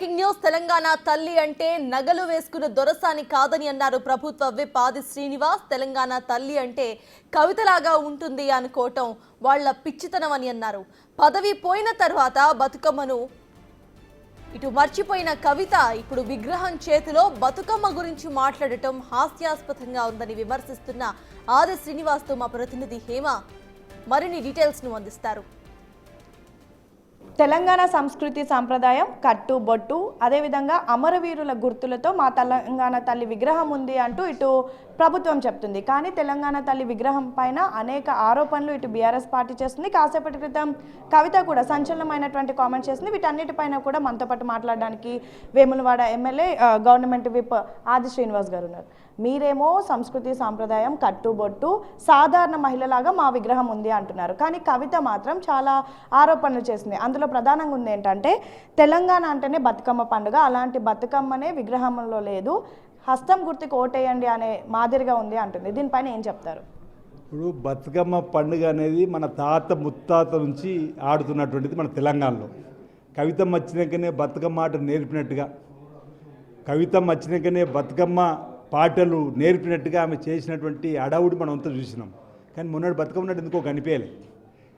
Breaking news Telangana తల్లి అంటే నగలు వేసుకున్న దొరసాని కాదని అన్నారు ప్రభుత్వ విప్ ఆది శ్రీనివాస్. తెలంగాణ తల్లి అంటే కవితలాగా ఉంటుంది అనుకోవటం వాళ్ళ పిచ్చితనం అని అన్నారు. పదవి పోయిన తర్వాత బతుకమ్మను ఇటు మర్చిపోయిన కవిత ఇప్పుడు విగ్రహం చేతిలో బతుకమ్మ గురించి మాట్లాడటం హాస్యాస్పదంగా ఉందని విమర్శిస్తున్న ఆది శ్రీనివాస్తో మా ప్రతినిధి హేమ మరిన్ని డీటెయిల్స్ ను అందిస్తారు. తెలంగాణ సంస్కృతి సాంప్రదాయం కట్టు బొట్టు అదేవిధంగా అమరవీరుల గుర్తులతో మా తెలంగాణ తల్లి విగ్రహం ఉంది అంటూ ఇటు ప్రభుత్వం చెప్తుంది. కానీ తెలంగాణ తల్లి విగ్రహం పైన అనేక ఆరోపణలు ఇటు బీఆర్ఎస్ పార్టీ చేస్తుంది. కాసేపటి క్రితం కవిత కూడా సంచలనమైనటువంటి కామెంట్స్ చేస్తుంది. వీటన్నిటిపైన కూడా మనతో పాటు మాట్లాడడానికి వేములవాడ ఎమ్మెల్యే గవర్నమెంట్ విప్ ఆది శ్రీనివాస్ గారు ఉన్నారు. మీరేమో సంస్కృతి సాంప్రదాయం కట్టుబొట్టు సాధారణ మహిళలాగా మా విగ్రహం ఉంది అంటున్నారు. కానీ కవిత మాత్రం చాలా ఆరోపణలు చేసింది. అందులో ప్రధానంగా ఉంది ఏంటంటే తెలంగాణ అంటేనే బతుకమ్మ పండుగ, అలాంటి బతుకమ్మనే విగ్రహంలో లేదు, హస్తం గుర్తుకు ఓటేయండి అనే మాదిరిగా ఉంది అంటుంది. దీనిపైన ఏం చెప్తారు? ఇప్పుడు బతుకమ్మ పండుగ అనేది మన తాత ముత్తాత నుంచి ఆడుతున్నటువంటిది మన తెలంగాణలో. కవితమ్మ వచ్చినాకనే బతుకమ్మ ఆట నేర్పినట్టుగా, కవితమ్మ వచ్చినాకనే బతుకమ్మ పాటలు నేర్పినట్టుగా ఆమె చేసినటువంటి అడవుడి మనం అంతా చూసినాం. కానీ మొన్నటి బతుకమ్మ నాటి ఎందుకో కనిపించలేదు.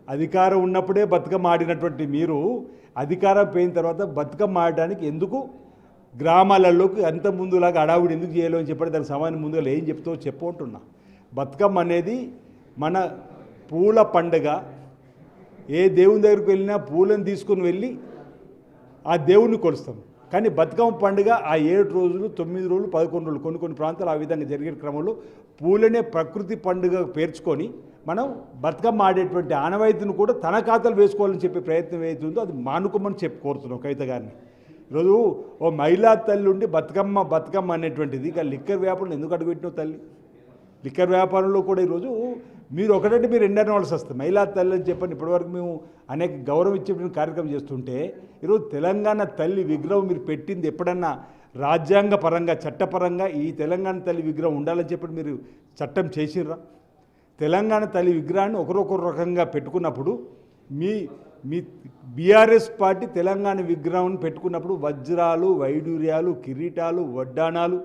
అధికారం ఉన్నప్పుడే బతుకమ్మ ఆడినటువంటి మీరు అధికారం పోయిన తర్వాత బతుకమ్మ ఆడడానికి ఎందుకు గ్రామాలలోకి అంత ముందులాగా అడావుడి ఎందుకు చేయలేవు అని చెప్పి దానికి సమానం ముందుగా ఏం చెప్తావో చెప్పుకుంటున్నా. బతుకమ్మ అనేది మన పూల పండుగ. ఏ దేవుని దగ్గరికి వెళ్ళినా పూలను తీసుకుని వెళ్ళి ఆ దేవుణ్ణి కొలుస్తాం. కానీ బతుకమ్మ పండుగ ఆ 7 రోజులు 9 రోజులు 11 రోజులు కొన్ని ప్రాంతాలు ఆ విధంగా జరిగే క్రమంలో పూలనే ప్రకృతి పండుగ పేర్చుకొని మనం బతుకమ్మ ఆడేటువంటి ఆనవాయితీని కూడా తన ఖాతాలు వేసుకోవాలని చెప్పే ప్రయత్నం ఏదైతుందో అది మానుకోమని కోరుతున్నాం కవిత గారిని. ఈరోజు ఓ మహిళా తల్లి ఉండి బతుకమ్మ అనేటువంటిది ఇక లిక్కర్ వ్యాపారంలో ఎందుకు అడుగుపెట్టినావు తల్లి? లిక్కర్ వ్యాపారంలో కూడా ఈరోజు మీరు ఒకటంటే మీరు అనాల్సి వస్తుంది. మహిళా తల్లి అని చెప్పండి ఇప్పటివరకు మేము అనేక గౌరవం ఇచ్చే కార్యక్రమం చేస్తుంటే ఈరోజు తెలంగాణ తల్లి విగ్రహం మీరు పెట్టింది ఎప్పుడన్నా రాజ్యాంగ పరంగా చట్టపరంగా ఈ తెలంగాణ తల్లి విగ్రహం ఉండాలని చెప్పి మీరు చట్టం చేసిర్రా? తెలంగాణ తల్లి విగ్రహాన్ని ఒకరొకరు రకంగా పెట్టుకున్నప్పుడు మీ బీఆర్ఎస్ పార్టీ తెలంగాణ విగ్రహం పెట్టుకున్నప్పుడు వజ్రాలు వైడూర్యాలు కిరీటాలు వడ్డానాలు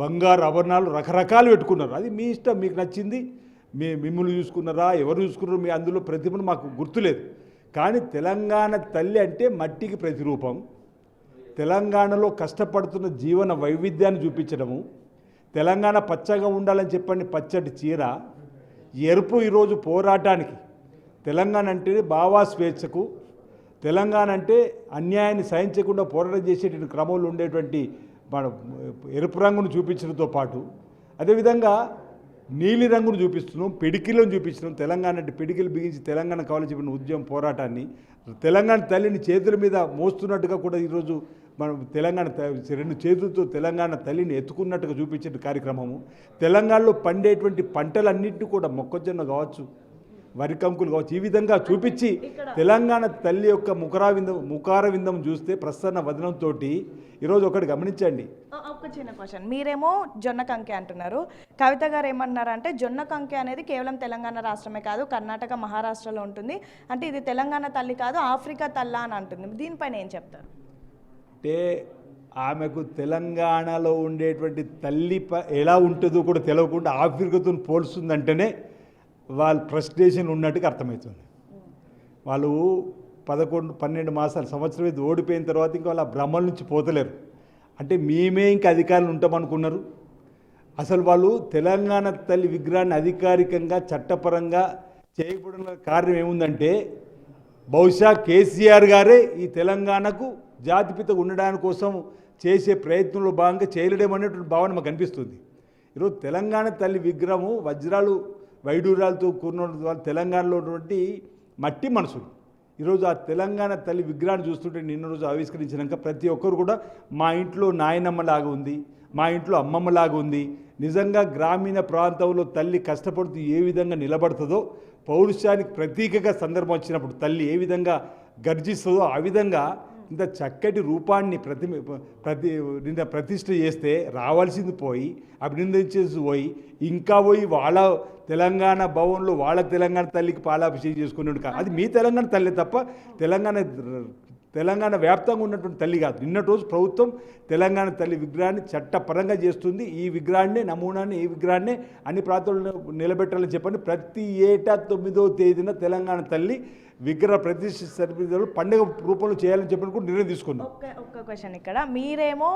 బంగారు ఆభరణాలు రకరకాలు పెట్టుకున్నారు. అది మీ ఇష్టం, మీకు నచ్చింది. మిమ్మల్ని చూసుకున్నారా ఎవరు చూసుకున్నారో మీ అందులో ప్రతిభను మాకు గుర్తులేదు. కానీ తెలంగాణ తల్లి అంటే మట్టికి ప్రతిరూపం. తెలంగాణలో కష్టపడుతున్న జీవన వైవిధ్యాన్ని చూపించడము, తెలంగాణ పచ్చగా ఉండాలని చెప్పండి పచ్చటి చీర, ఎరుపు ఈరోజు పోరాటానికి, తెలంగాణ అంటే భావ స్వేచ్ఛకు, తెలంగాణ అంటే అన్యాయాన్ని సహించకుండా పోరాటం చేసేటువంటి క్రమంలో ఉండేటువంటి మన ఎరుపు రంగును చూపించడంతో పాటు అదేవిధంగా నీలి రంగును చూపిస్తున్నాం, పిడికిలను చూపించడం. తెలంగాణ అంటే పిడికిలు బిగించి తెలంగాణ కావాలని చెప్పిన ఉద్యమం పోరాటాన్ని తెలంగాణ తల్లిని చేతుల మీద మోస్తున్నట్టుగా కూడా ఈరోజు మనం తెలంగాణ 2 చేతులతో తెలంగాణ తల్లిని ఎత్తుకున్నట్టుగా చూపించే కార్యక్రమము. తెలంగాణలో పండేటువంటి పంటలన్నింటినీ కూడా మొక్కజొన్న కావచ్చు, వరి కంకులు కావచ్చు, ఈ విధంగా చూపించి తెలంగాణ తల్లి యొక్క ముఖార విందం చూస్తే ప్రసన్న వదనంతో ఈరోజు ఒకటి గమనించండి. ఒక చిన్న క్వశ్చన్, మీరేమో జొన్న కంకె అంటున్నారు, కవిత గారు ఏమన్నారంటే జొన్న కంకె అనేది కేవలం తెలంగాణ రాష్ట్రమే కాదు కర్ణాటక మహారాష్ట్రలో ఉంటుంది, అంటే ఇది తెలంగాణ తల్లి కాదు ఆఫ్రికా తల్లా అని అంటుంది. దీనిపైన ఏం చెప్తారు? అంటే ఆమెకు తెలంగాణలో ఉండేటువంటి తల్లి ఎలా ఉంటుందో కూడా తెలియకుండా ఆఫ్రికాతో పోల్స్తుందంటేనే వాళ్ళు ఫ్రస్ట్రేషన్ ఉన్నట్టుగా అర్థమవుతుంది. వాళ్ళు 11-12 మాసాలు సంవత్సరం ఇది ఓడిపోయిన తర్వాత ఇంకా వాళ్ళ భ్రమల నుంచి పోతలేరు. అంటే మేమే ఇంకా అధికారులు ఉంటామనుకున్నారు. అసలు వాళ్ళు తెలంగాణ తల్లి విగ్రహాన్ని అధికారికంగా చట్టపరంగా చేయబడిన కారణం ఏముందంటే బహుశా కేసీఆర్ గారే ఈ తెలంగాణకు జాతిపిత ఉండడానికి కోసం చేసే ప్రయత్నంలో భాగంగా చేయలేడేమనేటువంటి భావన మాకు అనిపిస్తుంది. ఈరోజు తెలంగాణ తల్లి విగ్రహము వజ్రాలు వైడూర్యాలతో కూడిన వాళ్ళు తెలంగాణలో ఉన్నటువంటి మట్టి మనుషులు. ఈరోజు ఆ తెలంగాణ తల్లి విగ్రహాన్ని చూస్తుంటే నిన్న రోజు ఆవిష్కరించినాక ప్రతి ఒక్కరు కూడా మా ఇంట్లో నాయనమ్మలాగా ఉంది, మా ఇంట్లో అమ్మమ్మలాగా ఉంది. నిజంగా గ్రామీణ ప్రాంతంలో తల్లి కష్టపడుతూ ఏ విధంగా నిలబడుతుందో, పౌరుషానికి ప్రతీకగా సందర్భం వచ్చినప్పుడు తల్లి ఏ విధంగా గర్జిస్తుందో ఆ విధంగా ఇంత చక్కటి రూపాన్ని ప్రతిష్ఠ చేస్తే రావాల్సింది పోయి అభినందించేసి పోయి ఇంకా పోయి వాళ్ళ తెలంగాణ భవన్లో వాళ్ళ తెలంగాణ తల్లికి పాలాభిషేకం చేసుకున్నాడు. అది మీ తెలంగాణ తల్లి తప్ప తెలంగాణ వ్యాప్తంగా ఉన్నటువంటి తల్లి కాదు. నిన్నటి రోజు ప్రభుత్వం తెలంగాణ తల్లి విగ్రహాన్ని చట్టపరంగా చేస్తుంది. ఈ విగ్రహాన్ని నమూనాన్ని ఈ విగ్రహాన్ని అన్ని ప్రాంతాల్లో నిలబెట్టాలని చెప్పని ప్రతి ఏటా 9వ తేదీన తెలంగాణ తల్లి విగ్రహ ప్రతిష్ఠ సరిపడలు పండుగ రూపంలో చేయాలని చెప్పని కూడా నిర్ణయం తీసుకున్నాం. ఒక్క క్వశ్చన్ ఇక్కడ, మీరేమో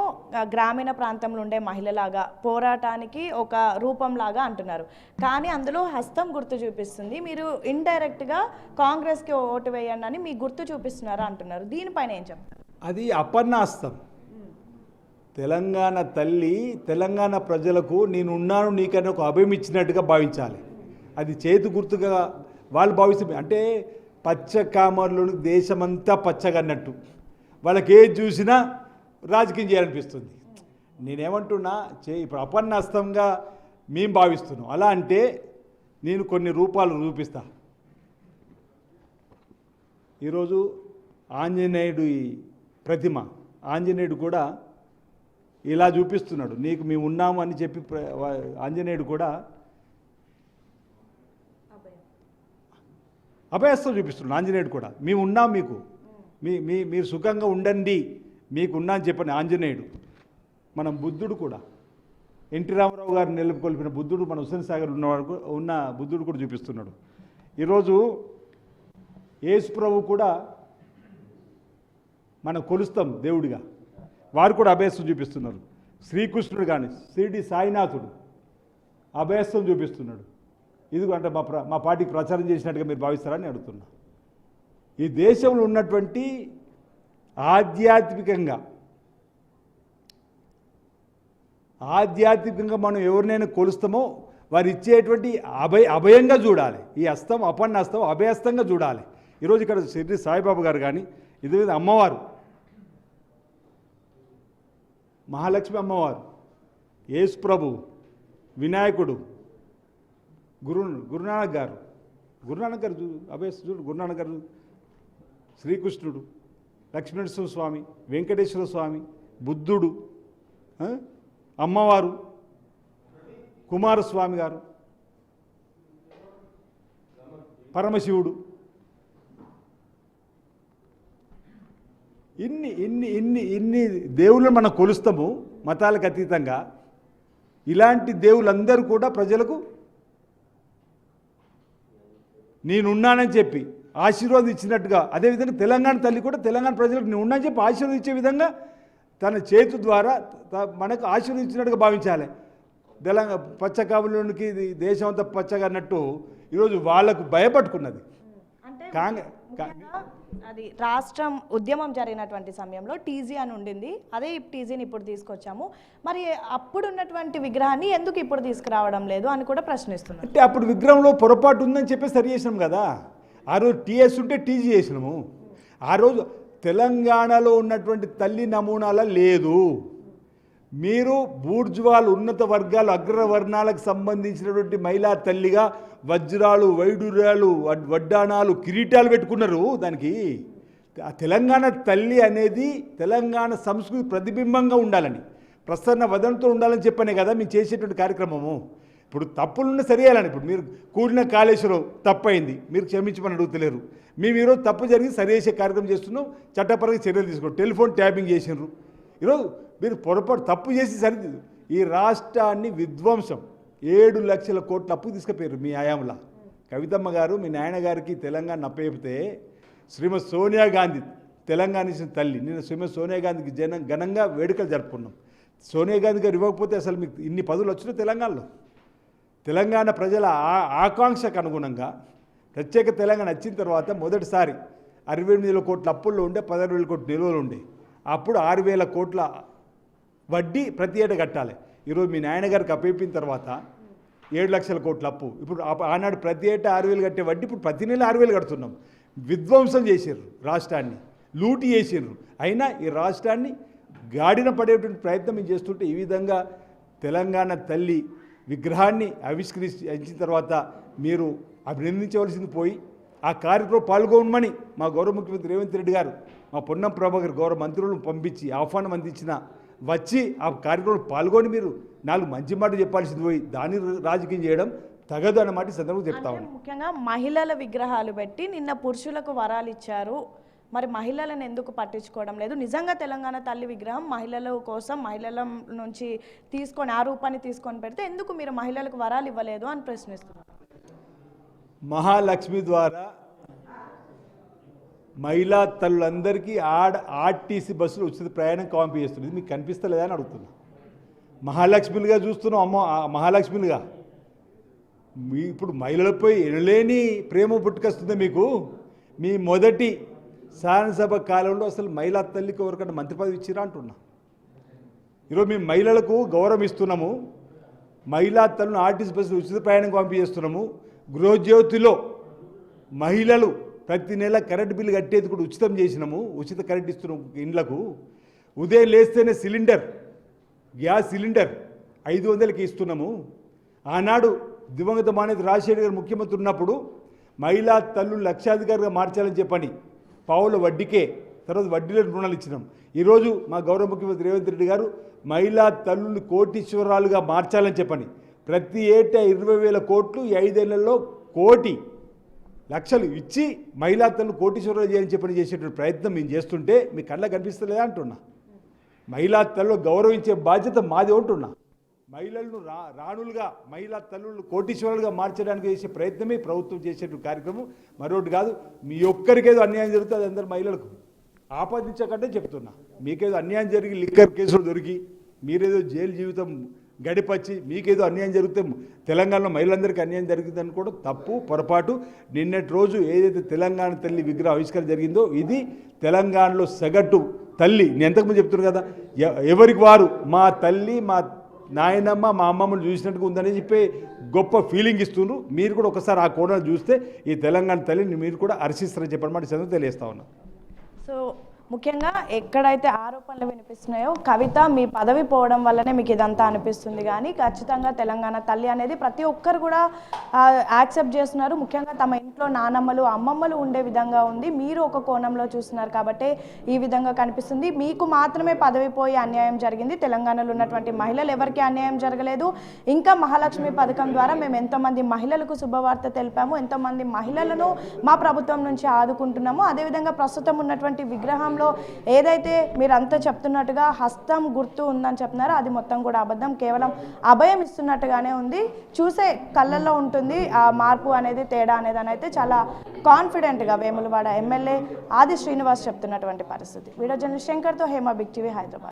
గ్రామీణ ప్రాంతంలో ఉండే మహిళలాగా పోరాటానికి ఒక రూపంలాగా అంటున్నారు, కానీ అందులో హస్తం గుర్తు చూపిస్తుంది. మీరు ఇండైరెక్ట్గా కాంగ్రెస్కి ఓటు వేయండి అని మీ గుర్తు చూపిస్తున్నారా అంటున్నారు. దీనిపైన ఏం చెప్తారు? అది అపర్ణాస్తం. తెలంగాణ తల్లి తెలంగాణ ప్రజలకు నేనున్నాను నీకని ఒక అభయం ఇచ్చినట్టుగా భావించాలి. అది చేతి గుర్తుగా వాళ్ళు భావిస్తే అంటే పచ్చ కామర్లు దేశమంతా పచ్చగా అన్నట్టు వాళ్ళకి ఏది చూసినా రాజకీయం చేయాలనిపిస్తుంది. నేనేమంటున్నా ఇప్పుడు అపర్ణాస్తంగా మేము భావిస్తున్నాం. అలా అంటే నేను కొన్ని రూపాలు చూపిస్తా. ఈరోజు ఆంజనేయుడు ప్రతిమ, ఆంజనేయుడు కూడా ఇలా చూపిస్తున్నాడు, నీకు మేము ఉన్నాము అని చెప్పి ఆంజనేయుడు కూడా అభయస్తం చూపిస్తున్నాడు. ఆంజనేయుడు కూడా మేము ఉన్నాం, మీకు మీరు సుఖంగా ఉండండి, మీకు ఉన్నా అని చెప్పని ఆంజనేయుడు. మనం బుద్ధుడు కూడా ఎన్టీ రామారావు గారిని నెలకొల్పిన బుద్ధుడు మన హుస్సేన్ సాగర్ ఉన్న బుద్ధుడు కూడా చూపిస్తున్నాడు. ఈరోజు యేసు ప్రభు కూడా మనం కొలుస్తాం దేవుడిగా, వారు కూడా అభయస్తం చూపిస్తున్నారు. శ్రీకృష్ణుడు కానీ షిరిడి సాయినాథుడు అభయస్తం చూపిస్తున్నాడు. ఇదిగో అంటే మా పార్టీకి ప్రచారం చేసినట్టుగా మీరు భావిస్తారని అడుగుతున్నా. ఈ దేశంలో ఉన్నటువంటి ఆధ్యాత్మికంగా మనం ఎవరినైనా కొలుస్తామో వారు ఇచ్చేటువంటి అభయంగా చూడాలి. ఈ హస్తం అపర్ణస్తం అభయస్తంగా చూడాలి. ఈరోజు ఇక్కడ షిరిడి సాయిబాబా గారు కానీ ఇది అమ్మవారు మహాలక్ష్మి అమ్మవారు, యేసు ప్రభు, వినాయకుడు, గురునానక్ గారు అభయస్తం చూడు, గురునానక్ గారు, శ్రీకృష్ణుడు, లక్ష్మీనరసింహ స్వామి, వెంకటేశ్వర స్వామి, బుద్ధుడు, అమ్మవారు, కుమారస్వామి గారు, పరమశివుడు, ఇన్ని దేవుళ్ళను మనం కొలుస్తాము మతాలకు అతీతంగా. ఇలాంటి దేవుళ్ళందరూ కూడా ప్రజలకు నేనున్నానని చెప్పి ఆశీర్వాదం ఇచ్చినట్టుగా, అదేవిధంగా తెలంగాణ తల్లి కూడా తెలంగాణ ప్రజలకు నేను ఉన్నానని చెప్పి ఆశీర్వదించే విధంగా తన చేతు ద్వారా మనకు ఆశీర్వదించినట్టుగా భావించాలి. తెలంగాణ పచ్చ కాపులోనికి దేశం అంతా పచ్చగా అన్నట్టు ఈరోజు వాళ్లకు భయపట్టుకున్నది. అది రాష్ట్రం ఉద్యమం జరిగినటువంటి సమయంలో టీజీ అని ఉండింది, అదే టీజీని ఇప్పుడు తీసుకొచ్చాము, మరి అప్పుడు ఉన్నటువంటి విగ్రహాన్ని ఎందుకు ఇప్పుడు తీసుకురావడం లేదు అని కూడా ప్రశ్నిస్తున్నారు. అంటే అప్పుడు విగ్రహంలో పొరపాటు ఉందని చెప్పి సరి చేసినాం కదా. ఆ రోజు టీఎస్ ఉంటే టీజీ చేసినాము. ఆ రోజు తెలంగాణలో ఉన్నటువంటి తల్లి నమూనాల లేదు. మీరు బూర్జువాలు ఉన్నత వర్గాలు అగ్రవర్ణాలకు సంబంధించినటువంటి మహిళా తల్లిగా వజ్రాలు, వైడూర్యాలు, వడ్డాణాలు, కిరీటాలు పెట్టుకున్నారు. దానికి తెలంగాణ తల్లి అనేది తెలంగాణ సంస్కృతి ప్రతిబింబంగా ఉండాలని, ప్రసన్న వదనంతో ఉండాలని చెప్పనే కదా మేము చేసేటువంటి కార్యక్రమము. ఇప్పుడు తప్పులున్న సరియాలని, ఇప్పుడు మీరు కూడిన కాళేశ్వరం తప్పైంది, మీరు క్షమించమని అడుగుతలేరు. మేము ఈరోజు తప్పు జరిగి సరిచేసే కార్యక్రమం చేస్తున్నాం, చట్టపరంగా చర్యలు తీసుకున్నాం. టెలిఫోన్ ట్యాపింగ్ చేసినారు. ఈరోజు మీరు పొరపాటు తప్పు చేసి సరిదిద్దు. ఈ రాష్ట్రాన్ని విధ్వంసం 7 లక్షల కోట్ల అప్పు తీసుకుపోయారు మీ హయాంలో. కవితమ్మ గారు మీ నాయన గారికి తెలంగాణ అప్పచెపితే శ్రీమతి సోనియా గాంధీ తెలంగాణ ఇచ్చిన తల్లి, నేను శ్రీమతి సోనియా గాంధీకి ఘనంగా వేడుకలు జరుపుకున్నాం. సోనియా గాంధీ గారు ఇవ్వకపోతే అసలు మీకు ఇన్ని పదవులు వచ్చినాయి తెలంగాణలో. తెలంగాణ ప్రజల ఆకాంక్షకు అనుగుణంగా ప్రత్యేక తెలంగాణ వచ్చిన తర్వాత మొదటిసారి 68,000 కోట్ల అప్పుల్లో ఉండే 16,000 కోట్ల నిల్వలు ఉండే. అప్పుడు 6,000 కోట్ల వడ్డీ ప్రతి ఏటా కట్టాలి. ఈరోజు మీ నాయనగారికి అప్పయిపోయిన తర్వాత 7 లక్షల కోట్ల అప్పు. ఇప్పుడు ఆనాడు ప్రతి ఏటా 6,000 కట్టే వడ్డీ ఇప్పుడు ప్రతి నెల 6,000 కడుతున్నాం. విధ్వంసం చేసారు, రాష్ట్రాన్ని లూటీ చేసారు. అయినా ఈ రాష్ట్రాన్ని గాడిన పడేటువంటి ప్రయత్నం మేము చేస్తుంటే ఈ విధంగా తెలంగాణ తల్లి విగ్రహాన్ని ఆవిష్కరించిన తర్వాత మీరు అభినందించవలసింది పోయి ఆ కార్యక్రమం పాల్గొనమని మా గౌరవ ముఖ్యమంత్రి రేవంత్ రెడ్డి గారు, మా పొన్నం ప్రభాకర్ గౌరవ మంత్రులను పంపించి ఆహ్వానం అందించిన వచ్చి ఆ కార్యక్రమంలో పాల్గొని మీరు 4 మంచి మాటలు చెప్పాల్సింది పోయి దాన్ని రాజకీయం చేయడం తగదు అన్నమాట ఈ సందర్భంగా చెప్తా ఉన్నాను. ముఖ్యంగా మహిళల విగ్రహాలు పెట్టి నిన్న పురుషులకు వరాలు ఇచ్చారు మరి మహిళలను ఎందుకు పట్టించుకోవడం లేదు? నిజంగా తెలంగాణ తల్లి విగ్రహం మహిళల కోసం, మహిళల నుంచి తీసుకొని ఆ రూపాన్ని తీసుకొని పెడితే ఎందుకు మీరు మహిళలకు వరాలు ఇవ్వలేదు అని ప్రశ్నిస్తున్నారు. మహాలక్ష్మి ద్వారా మహిళా తల్లులందరికీ ఆర్టీసీ బస్సులు ఉచిత ప్రయాణం చేస్తుంది. మీకు కనిపిస్తలేదా అని అడుగుతున్నా. మహాలక్ష్మిలుగా చూస్తున్నాం, అమ్మ మహాలక్ష్మిలుగా. ఇప్పుడు మహిళలపై ఎనలేని ప్రేమ పుట్టుకొస్తుంది మీకు. మీ మొదటి శాసనసభ కాలంలో అసలు మహిళా తల్లికి ఎవరికన్నా మంత్రి పదవి ఇచ్చిరా అంటున్నా. ఈరోజు మేము మహిళలకు గౌరవం ఇస్తున్నాము. మహిళా తల్లును ఆర్టీసీ బస్సులు ఉచిత ప్రయాణం చేస్తున్నాము. గృహజ్యోతిలో మహిళలు ప్రతి నెల కరెంట్ బిల్లు కట్టేది కూడా ఉచితం చేసినాము. ఉచిత కరెంట్ ఇస్తున్నాము ఇండ్లకు. ఉదయం లేస్తేనే గ్యాస్ సిలిండర్ 500కి ఇస్తున్నాము. ఆనాడు దివంగత మానేత రాజశేఖర్ గారు ముఖ్యమంత్రి ఉన్నప్పుడు మహిళా తల్లులు లక్షాధికారిగా మార్చాలని చెప్పని పావుల వడ్డీకే, తర్వాత వడ్డీలో రుణాలు ఇచ్చినాం. ఈరోజు మా గౌరవ ముఖ్యమంత్రి రేవంత్ రెడ్డి గారు మహిళా తల్లులు కోటీశ్వరాలుగా మార్చాలని చెప్పని ప్రతి ఏటా 20,000 కోట్లు, 5 ఏళ్లలో 1 కోటి లక్షలు ఇచ్చి మహిళా తల్లు కోటీశ్వరాలు చేయాలని చెప్పని చేసేటువంటి ప్రయత్నం మేము చేస్తుంటే మీ కళ్ళ కనిపిస్తలేదా అంటున్నా. మహిళా తల్లు గౌరవించే బాధ్యత మాది ఉంటున్నా. మహిళలను రాణులుగా, మహిళా తల్లులు కోటీశ్వరులుగా మార్చడానికి చేసే ప్రయత్నమే ప్రభుత్వం చేసేటువంటి కార్యక్రమం, మరొకటి కాదు. మీ ఒక్కరికేదో అన్యాయం జరుగుతుంది అది అందరు మహిళలకు ఆపాదించకంటే చెప్తున్నా. మీకేదో అన్యాయం జరిగి లిక్కర్ కేసులు దొరికి మీరేదో జైలు జీవితం గడిపచ్చి మీకేదో అన్యాయం జరిగితే తెలంగాణలో మహిళలందరికీ అన్యాయం జరిగిందని కూడా తప్పు, పొరపాటు. నిన్నటి రోజు ఏదైతే తెలంగాణ తల్లి విగ్రహ ఆవిష్కరణ జరిగిందో ఇది తెలంగాణలో సగటు తల్లి. నేను ఎంతకుముందు చెప్తున్నాను కదా, ఎవరికి వారు మా తల్లి, మా నాయనమ్మ, మా అమ్మమ్మను చూసినట్టుగా ఉందని చెప్పి గొప్ప ఫీలింగ్ ఇస్తున్నారు. మీరు కూడా ఒకసారి ఆ కోణాలు చూస్తే ఈ తెలంగాణ తల్లిని మీరు కూడా హర్షిస్తారని చెప్పడం చదువు తెలియస్తా ఉన్నా. సో ముఖ్యంగా ఎక్కడైతే ఆరోపణలు వినిపిస్తున్నాయో కవిత మీ పదవి పోవడం వల్లనే మీకు ఇదంతా అనిపిస్తుంది, కానీ ఖచ్చితంగా తెలంగాణ తల్లి అనేది ప్రతి ఒక్కరు కూడా యాక్సెప్ట్ చేస్తున్నారు. ముఖ్యంగా తమ ఇంట్లో నానమ్మలు, అమ్మమ్మలు ఉండే విధంగా ఉంది. మీరు ఒక కోణంలో చూస్తున్నారు కాబట్టి ఈ విధంగా కనిపిస్తుంది. మీకు మాత్రమే పదవి పోయి అన్యాయం జరిగింది. తెలంగాణలో ఉన్నటువంటి మహిళలు ఎవరికి అన్యాయం జరగలేదు. ఇంకా మహాలక్ష్మి పథకం ద్వారా మేము ఎంతోమంది మహిళలకు శుభవార్త తెలిపాము, ఎంతోమంది మహిళలను మా ప్రభుత్వం నుంచి ఆదుకుంటున్నాము. అదేవిధంగా ప్రస్తుతం ఉన్నటువంటి విగ్రహం ఏదైతే మీరు అంతా చెప్తున్నట్టుగా హస్తం గుర్తు ఉందని చెప్తున్నారో అది మొత్తం కూడా అబద్ధం. కేవలం అభయం ఇస్తున్నట్టుగానే ఉంది. చూసే కళ్ళల్లో ఉంటుంది ఆ మార్పు అనేది, తేడా అనేది అని అయితే చాలా కాన్ఫిడెంట్గా వేములవాడ ఎమ్మెల్యే ఆది శ్రీనివాస్ చెప్తున్నటువంటి పరిస్థితి. వీడియో జర్నలిస్ట్ శంకర్తో హేమ, బిగ్ టీవీ, హైదరాబాద్.